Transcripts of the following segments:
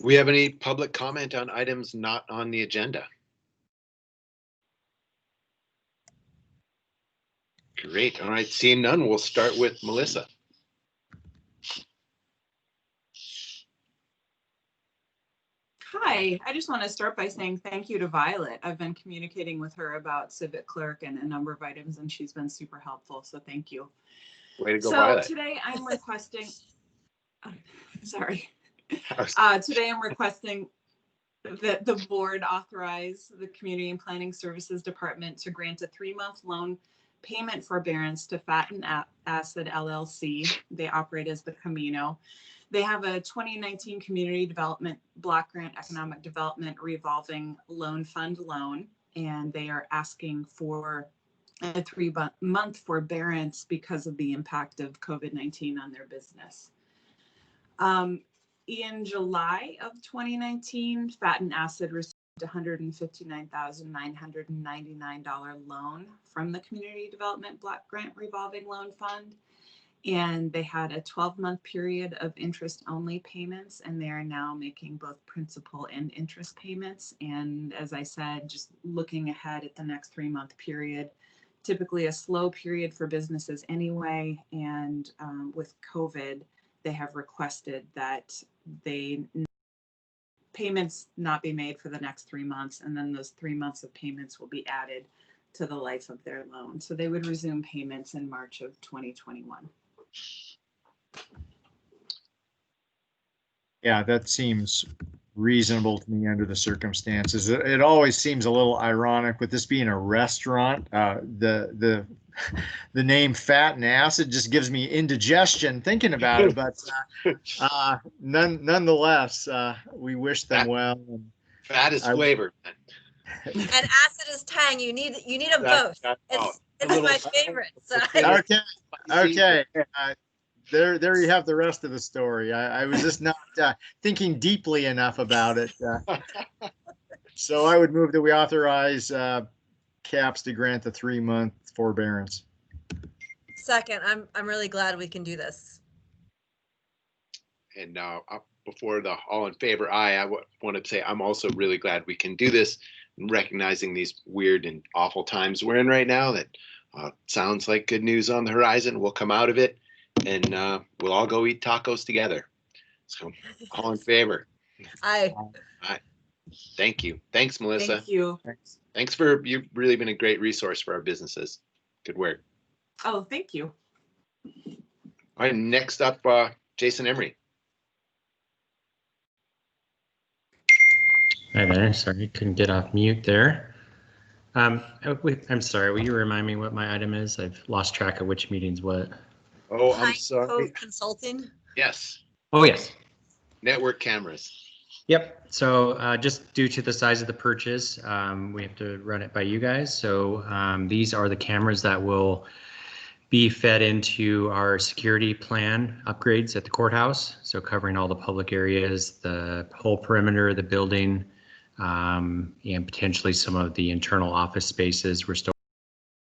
We have any public comment on items not on the agenda? Great. All right. Seeing none, we'll start with Melissa. Hi, I just want to start by saying thank you to Violet. I've been communicating with her about Civic Clerk and a number of items, and she's been super helpful. So thank you. Way to go, so Violet. Today I'm requesting, today I'm requesting that the board authorize the Community and Planning Services Department to grant a 3-month loan payment forbearance to Fat and Acid LLC. They operate as the Camino. They have a 2019 Community Development Block Grant Economic Development Revolving Loan Fund loan, and they are asking for a 3-month forbearance because of the impact of COVID-19 on their business. In July of 2019, Fat and Acid received a $159,999 loan from the Community Development Block Grant Revolving Loan Fund. And they had a 12-month period of interest-only payments, and they are now making both principal and interest payments. And as I said, just looking ahead at the next 3-month period, typically a slow period for businesses anyway. And with COVID, they have requested that payments not be made for the next 3 months, and then those 3 months of payments will be added to the life of their loan. So they would resume payments in March of 2021. Yeah, that seems reasonable to me under the circumstances. It always seems a little ironic with this being a restaurant. The name Fat and Acid just gives me indigestion thinking about it. But nonetheless, we wish them well. And Fat is flavored. And acid is tang. You need them both. It's my favorite. So. Okay. There you have the rest of the story. I was just not thinking deeply enough about it. So I would move that we authorize CAPS to grant the 3-month forbearance. Second, I'm really glad we can do this. And before the all in favor aye, I want to say I'm also really glad we can do this, and recognizing these weird and awful times we're in right now. That sounds like good news on the horizon. We'll come out of it, and we'll all go eat tacos together. So all in favor? Aye. Aye. Thank you. Thanks, Melissa. Thank you. Thanks for, you've really been a great resource for our businesses. Good work. Oh, thank you. All right, next up, Jason Emery. Hi there. Sorry, couldn't get off mute there. I'm sorry. Will you remind me what my item is? I've lost track of which meeting's what. Oh, I'm sorry. Consulting. Yes. Oh, yes. Network cameras. Yep. So just due to the size of the purchase, we have to run it by you guys. So these are the cameras that will be fed into our security plan upgrades at the courthouse. So covering all the public areas, the whole perimeter of the building, and potentially some of the internal office spaces. We're still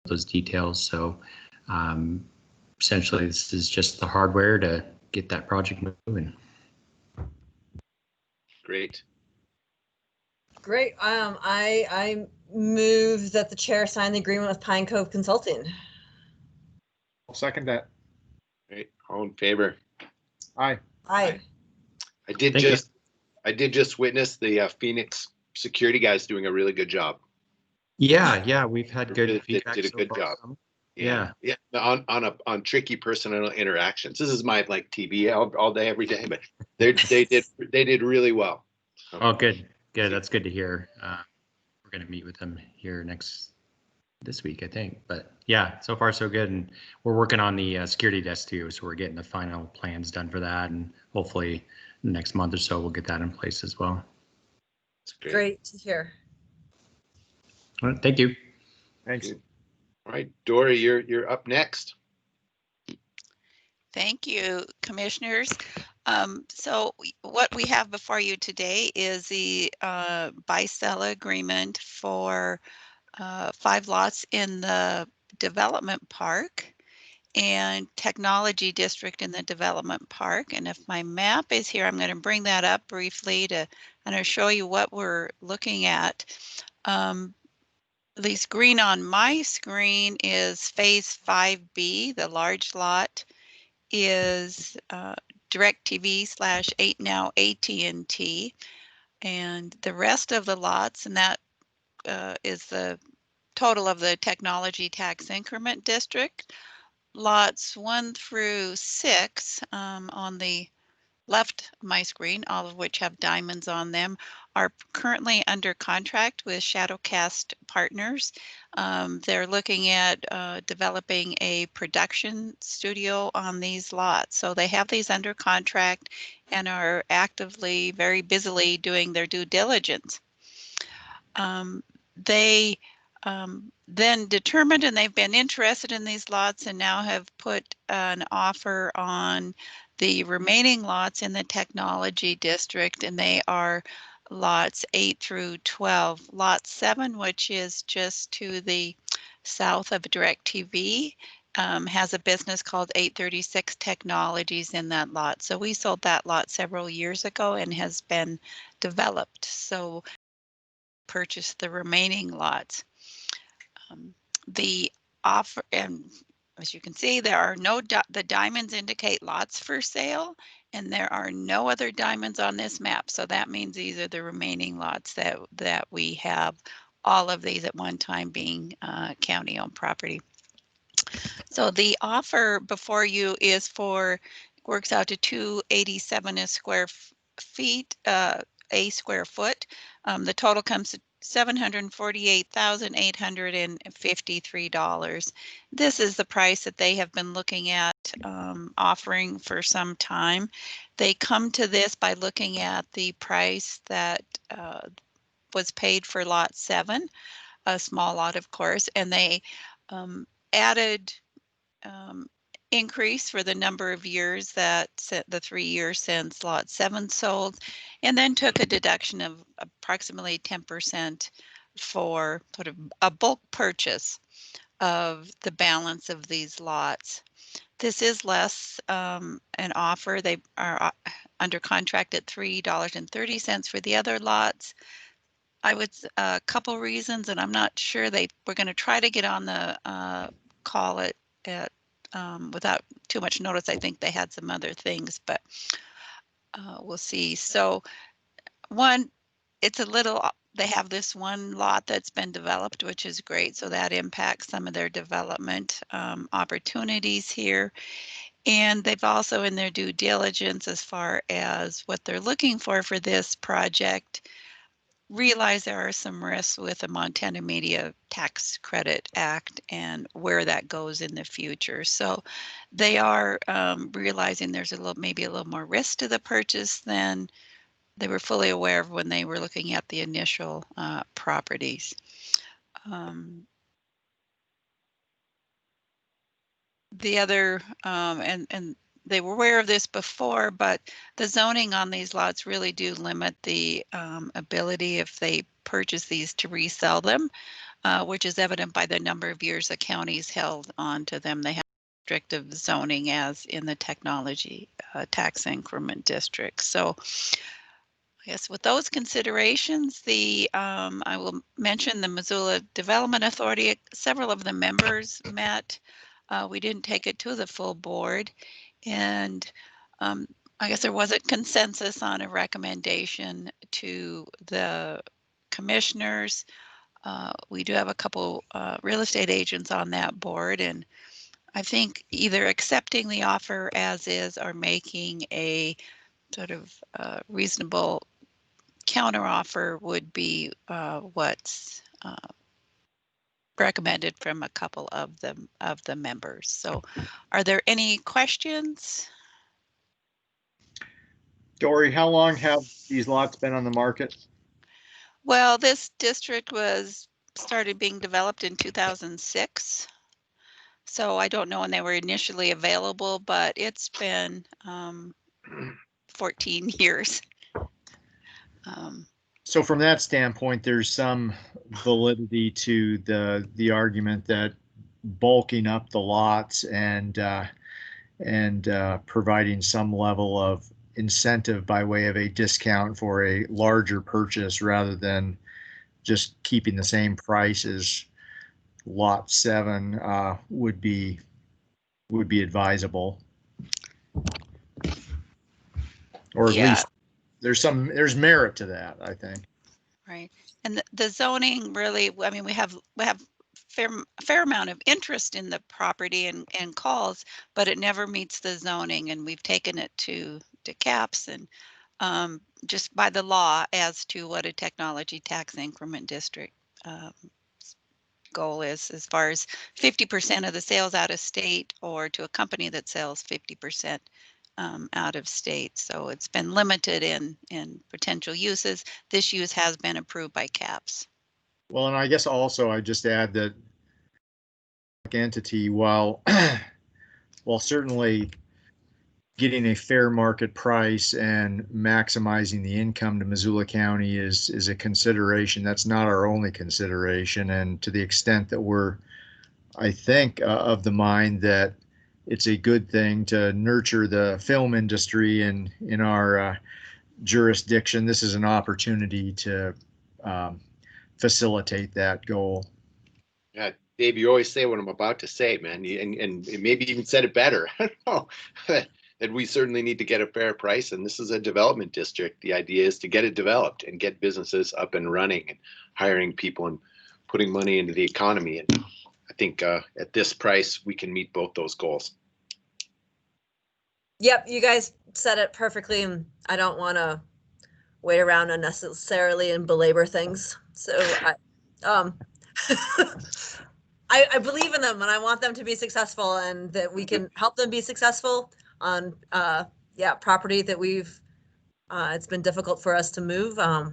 those details. So essentially, this is just the hardware to get that project moving. Great. Great. I move that the chair sign the agreement with Pine Cove Consulting. I'll second that. Great. All in favor? Aye. Aye. I did just witness the Phoenix security guys doing a really good job. Yeah, we've had good feedback. Did a good job. Yeah. On tricky personal interactions. This is my TV all day, every day, but they did really well. Oh, good. That's good to hear. We're going to meet with them here this week, I think. But yeah, so far so good, and we're working on the security desk too. So we're getting the final plans done for that, and hopefully next month or so we'll get that in place as well. Great to hear. All right, thank you. Thanks. All right, Dory, you're up next. Thank you, commissioners. So what we have before you today is the buy-sell agreement for 5 lots in the development park. and Technology District in the Development Park. And if my map is here, I'm going to bring that up briefly to kind of show you what we're looking at. At least green on my screen is Phase 5B. The large lot is DirecTV / 8Now AT&T. And the rest of the lots, and that is the total of the Technology Tax Increment District. Lots 1 through 6 on the left of my screen, all of which have diamonds on them, are currently under contract with Shadowcast Partners. They're looking at developing a production studio on these lots. So they have these under contract and are actively, very busily doing their due diligence. They then determined, and they've been interested in these lots and now have put an offer on the remaining lots in the Technology District, and they are lots 8 through 12. Lot 7, which is just to the south of DirecTV, has a business called 836 Technologies in that lot. So we sold that lot several years ago and has been developed. So purchase the remaining lots. The offer, and as you can see, there are no, the diamonds indicate lots for sale, and there are no other diamonds on this map. So that means these are the remaining lots that we have, all of these at one time being county-owned property. So the offer before you is works out to $287 a square feet, a square foot. The total comes to $748,853. This is the price that they have been looking at offering for some time. They come to this by looking at the price that was paid for lot 7, a small lot, of course, and they added increase for the number of years that the 3 years since lot 7 sold, and then took a deduction of approximately 10% for sort of a bulk purchase of the balance of these lots. This is less an offer. They are under contract at $3.30 for the other lots. I would a couple reasons, and I'm not sure we're going to try to get on the call at without too much notice. I think they had some other things, but we'll see. So one, it's a little, they have this one lot that's been developed, which is great. So that impacts some of their development opportunities here. And they've also, in their due diligence as far as what they're looking for this project, realize there are some risks with the Montana Media Tax Credit Act and where that goes in the future. So they are realizing there's maybe a little more risk to the purchase than they were fully aware of when they were looking at the initial properties. The other, and they were aware of this before, but the zoning on these lots really do limit the ability, if they purchase these, to resell them, which is evident by the number of years the county's held on to them. They have restrictive zoning as in the Technology Tax Increment District. So I guess with those considerations, I will mention the Missoula Development Authority. Several of the members met. We didn't take it to the full board, and I guess there was a consensus on a recommendation to the commissioners. We do have a couple real estate agents on that board, and I think either accepting the offer as is or making a sort of reasonable counteroffer would be what's recommended from a couple of the members. So are there any questions? Dory, how long have these lots been on the market? Well, this district started being developed in 2006. So I don't know when they were initially available, but it's been 14 years. So from that standpoint, there's some validity to the argument that bulking up the lots and providing some level of incentive by way of a discount for a larger purchase rather than just keeping the same price as lot 7 would be advisable. Or at Yeah. least there's merit to that, I think. Right. And the zoning really, I mean, we have a fair amount of interest in the property and calls, but it never meets the zoning, and we've taken it to CAPS and just by the law as to what a technology tax increment district goal is, as far as 50% of the sales out of state or to a company that sells 50% out of state. So it's been limited in potential uses. This use has been approved by CAPS. Well, and I guess also I just add that entity, while certainly getting a fair market price and maximizing the income to Missoula County is a consideration. That's not our only consideration. And to the extent that we're, I think, of the mind that it's a good thing to nurture the film industry in our jurisdiction, this is an opportunity to facilitate that goal. Yeah, Dave, you always say what I'm about to say, man, and maybe even said it better. I don't know. That we certainly need to get a fair price, and this is a development district. The idea is to get it developed and get businesses up and running and hiring people and putting money into the economy. And I think at this price, we can meet both those goals. Yep, you guys said it perfectly, and I don't want to wait around unnecessarily and belabor things. So I believe in them, and I want them to be successful, and that we can help them be successful on property that we've it's been difficult for us to move. I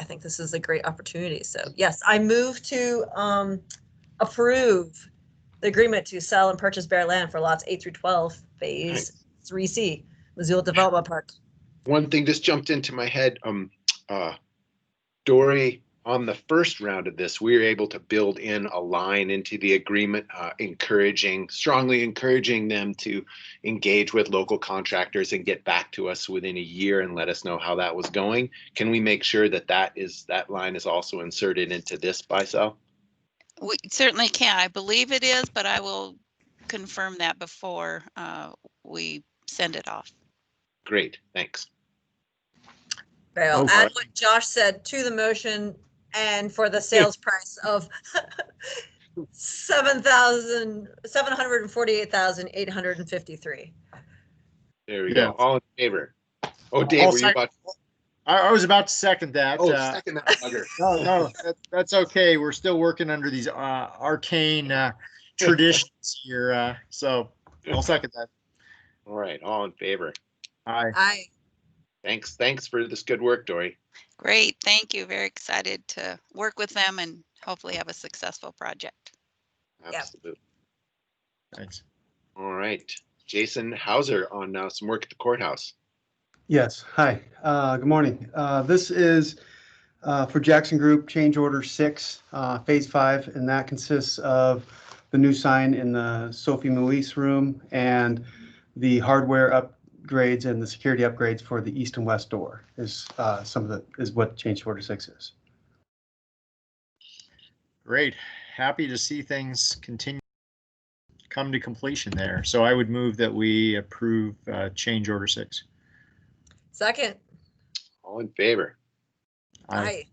think this is a great opportunity. So yes, I move to approve the agreement to sell and purchase bare land for lots 8 through 12, phase 3C, Missoula Development Park. One thing just jumped into my head. Dory, on the first round of this, we were able to build in a line into the agreement, strongly encouraging them to engage with local contractors and get back to us within a year and let us know how that was going. Can we make sure that that line is also inserted into this buy-sell? We certainly can. I believe it is, but I will confirm that before we send it off. Great, thanks. I'll add what Josh said to the motion, and for the sales price of $748,853. There we go. All in favor. Oh, Dave, were you about to... I was about to second that. Oh, second that bugger. No, that's okay. We're still working under these arcane traditions here. So I'll second that. All right, all in favor. Aye. Aye. Thanks for this good work, Dory. Great, thank you. Very excited to work with them and hopefully have a successful project. Absolutely. Yep. Thanks. All right, Jason Hauser on some work at the courthouse. Yes, hi, good morning. This is for Jackson Group Change Order 6, Phase 5, and that consists of the new sign in the Sophie Moise room and the hardware upgrades and the security upgrades for the east and west door is what Change Order 6 is. Great, happy to see things come to completion there. So I would move that we approve Change Order 6. Second. All in favor. Aye.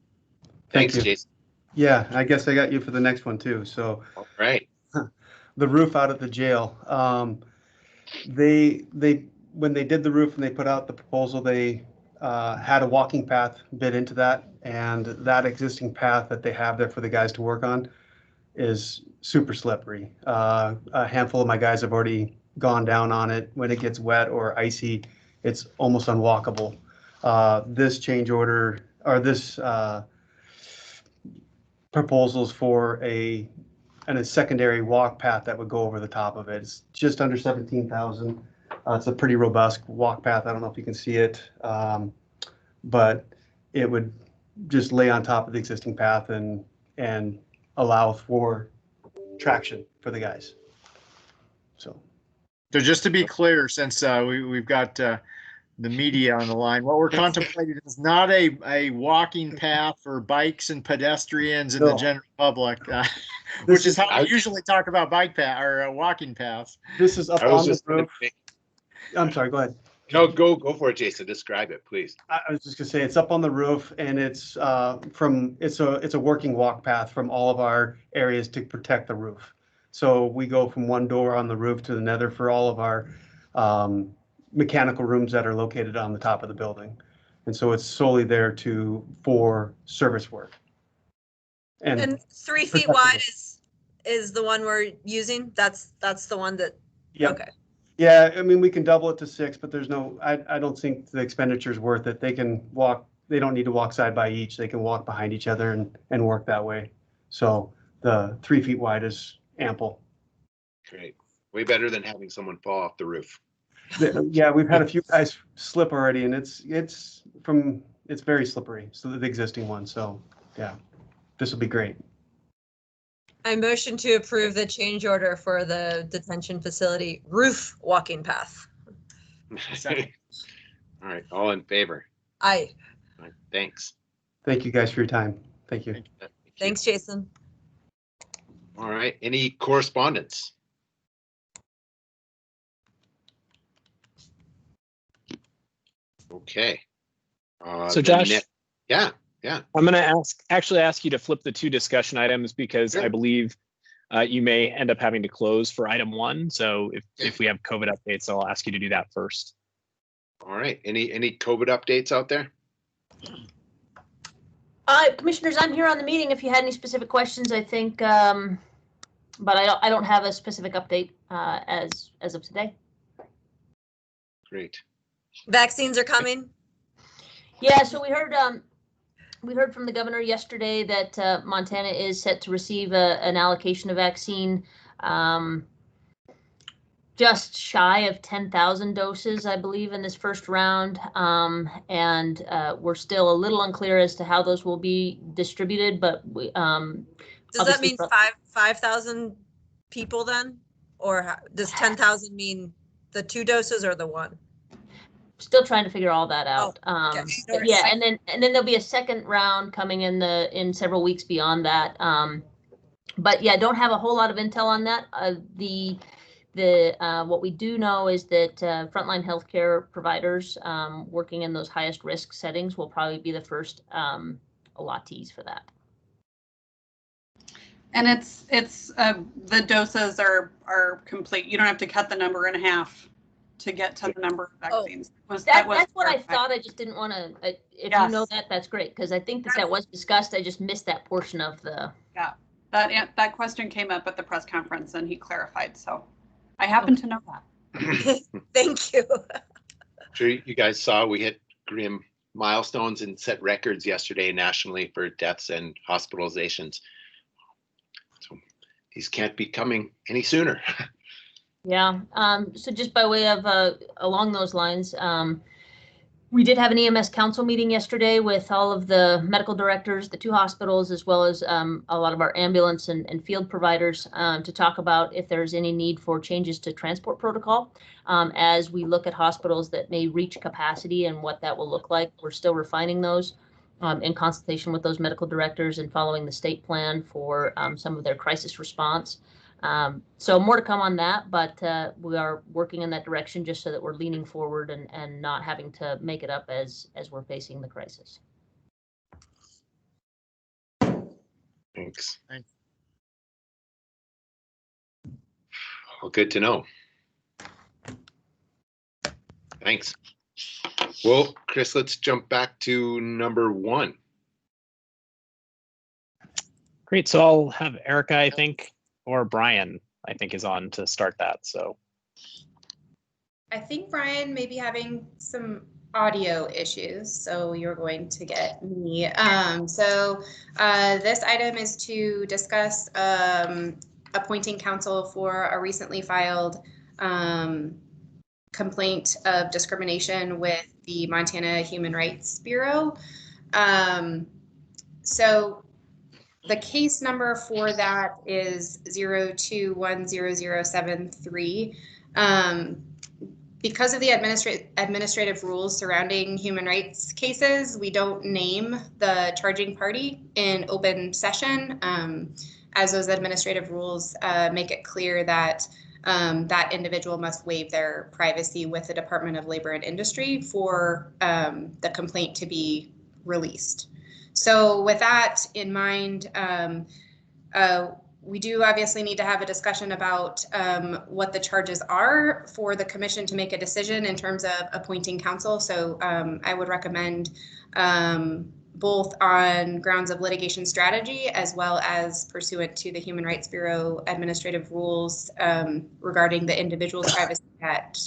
Thanks, Thank you. Jason. Yeah, I guess I got you for the next one too. So, all right. The roof out at the jail. They when they did the roof and they put out the proposal, they had a walking path bid into that, and that existing path that they have there for the guys to work on is super slippery. A handful of my guys have already gone down on it. When it gets wet or icy, it's almost unwalkable. This change order, or this proposals for a secondary walk path that would go over the top of it. It's just under 17,000. It's a pretty robust walk path. I don't know if you can see it, but it would just lay on top of the existing path and allow for traction for the guys. So just to be clear, since we've got the media on the line, what we're contemplating is not a walking path for bikes and pedestrians and the No. general public, This which is how I- we usually talk about bike path or walking paths. this is up I was on the just gonna roof. say- I'm sorry, go ahead. No, go for it, Jason. Describe it, please. I was just gonna say, it's up on the roof and it's it's a working walk path from all of our areas to protect the roof. So we go from one door on the roof to another for all of our mechanical rooms that are located on the top of the building. And so it's solely there for service work. And 3 feet protect the wide roof. is the one we're using? That's the one that, Yep. okay. Yeah, I mean, we can double it to 6, but there's no, I don't think the expenditure is worth it. They can walk, they don't need to walk side by each. They can walk behind each other and work that way. So the 3 feet wide is ample. Great. Way better than having someone fall off the roof. Yeah, we've had a few guys slip already and it's very slippery. So the existing one. So yeah, this will be great. I motion to approve the change order for the detention facility roof walking path. Second. All right, all in favor? Aye. All right, thanks. Thank you guys for your time. Thank you. Thank you. Thanks, Jason. All right, any correspondence? Okay. So the Josh, net- Yeah, I'm going to actually ask you to flip the 2 discussion items because Sure. I believe you may end up having to close for item 1. So if we have COVID updates, I'll ask you to do that first. all right. Any COVID updates out there? Commissioners, I'm here on the meeting if you had any specific questions, I think, but I don't have a specific update as of today. Great. Vaccines are coming. Yeah, so we heard from the governor yesterday that Montana is set to receive an allocation of vaccine just shy of 10,000 doses, I believe, in this first round. And we're still a little unclear as to how those will be distributed, but we, Does that obviously mean 5,000 people then? Or does 10,000 mean the 2 doses or the 1? still trying to figure all that out. okay. But yeah, and then there'll be a second round coming in several weeks beyond that. But yeah, don't have a whole lot of intel on that. What we do know is that frontline healthcare providers working in those highest risk settings will probably be the first allottees for that. And it's the doses are complete. You don't have to cut the number in half to get to the number of vaccines. That's what I thought. I just didn't want to. If you know that, that's great, because I think that was discussed. I just missed that portion of the. Yeah, that question came up at the press conference, and he clarified. So I happen to know that. Thank you. Sure, you guys saw we hit grim milestones and set records yesterday nationally for deaths and hospitalizations. So these can't be coming any sooner. Yeah. So just by way of along those lines, we did have an EMS council meeting yesterday with all of the medical directors, the 2 hospitals, as well as a lot of our ambulance and field providers to talk about if there's any need for changes to transport protocol as we look at hospitals that may reach capacity and what that will look like. We're still refining those in consultation with those medical directors and following the state plan for some of their crisis response. So more to come on that, but we are working in that direction just so that we're leaning forward and not having to make it up as we're facing the crisis. Thanks. Well, good to know. Thanks. Well, Chris, let's jump back to number 1. Great. So I'll have Erica, I think, or Brian, I think, is on to start that. So I think Brian may be having some audio issues, so you're going to get me. This item is to discuss appointing counsel for a recently filed complaint of discrimination with the Montana Human Rights Bureau. So the case number for that is 02100073. Because of the administrative rules surrounding human rights cases, we don't name the charging party in open session, as those administrative rules make it clear that that individual must waive their privacy with the Department of Labor and Industry for the complaint to be released. So with that in mind, we do obviously need to have a discussion about what the charges are for the commission to make a decision in terms of appointing counsel. So I would recommend both on grounds of litigation strategy as well as pursuant to the Human Rights Bureau administrative rules regarding the individual's privacy, that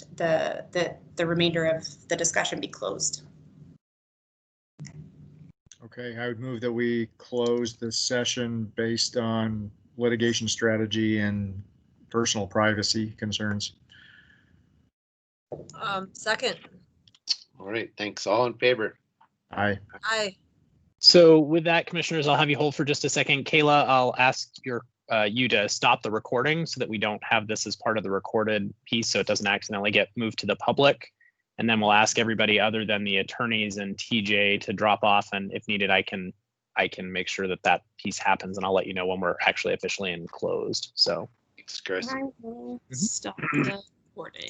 the remainder of the discussion be closed. Okay, I would move that we close the session based on litigation strategy and personal privacy concerns. Second. All right, thanks. All in favor? Aye. Aye. So with that, commissioners, I'll have you hold for just a second. Kayla, I'll ask you to stop the recording so that we don't have this as part of the recorded piece, so it doesn't accidentally get moved to the public. And then we'll ask everybody other than the attorneys and TJ to drop off, and if needed, I can make sure that that piece happens, and I'll let you know when we're actually officially enclosed. So Thanks, Chris. I will stop the recording.